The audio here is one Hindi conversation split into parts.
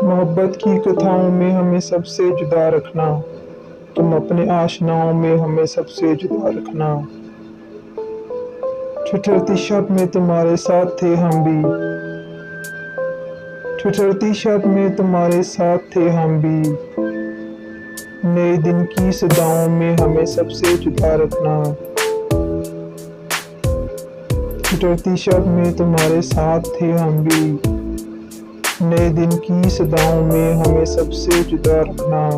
मोहब्बत की कथाओं में हमें सबसे जुदा रखना, तुम अपने आशनाओं में हमें सबसे जुदा रखना। ठिठुरती शब में तुम्हारे साथ थे हम भी, ठिठुरती शब में तुम्हारे साथ थे हम भी। नए दिन की सदाओं में हमें सबसे जुदा रखना। ठिठुरती शब में तुम्हारे साथ थे हम भी, नए दिन की सदाओं में हमें सबसे जुदा रखना।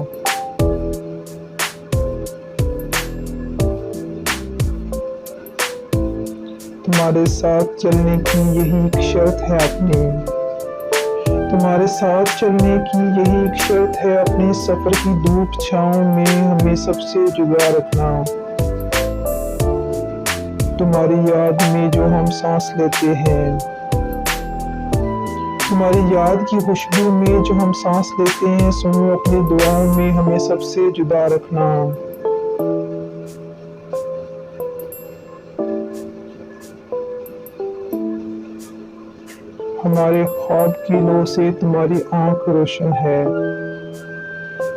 तुम्हारे साथ चलने की यही एक शर्त है अपनी, तुम्हारे साथ चलने की यही एक शर्त है। अपने सफर की धूप छाँव में हमें सबसे जुदा रखना। तुम्हारी याद में जो हम सांस लेते हैं, तुम्हारी याद की खुशबू में जो हम सांस लेते हैं, सुनो अपनी दुआओं में हमें सबसे जुदा रखना। हमारे ख्वाब की लो से तुम्हारी आंख रोशन है,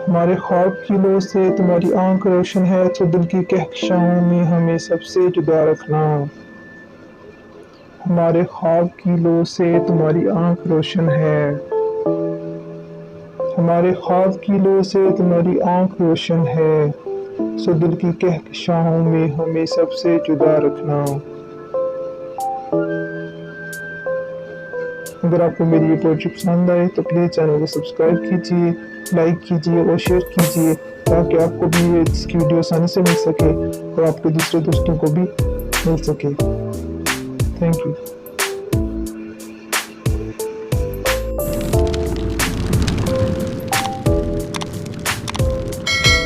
हमारे ख्वाब की लो से तुम्हारी आंख रोशन है। तो दिल की कहकशाओं में हमें सबसे जुदा रखना। हमारे ख्वाब की लो से तुम्हारी आंख रोशन है, हमारे ख्वाब की लो से तुम्हारी आंख रोशन है। सो दिल की कहकशाओं में हमें सबसे जुदा रखना। अगर आपको मेरी ये पोएट्री पसंद आए तो प्लीज़ चैनल को सब्सक्राइब कीजिए, लाइक कीजिए और शेयर कीजिए, ताकि आपको भी इसकी वीडियो आसानी से मिल सके और आपके दूसरे दोस्तों को भी मिल सके। Thank you.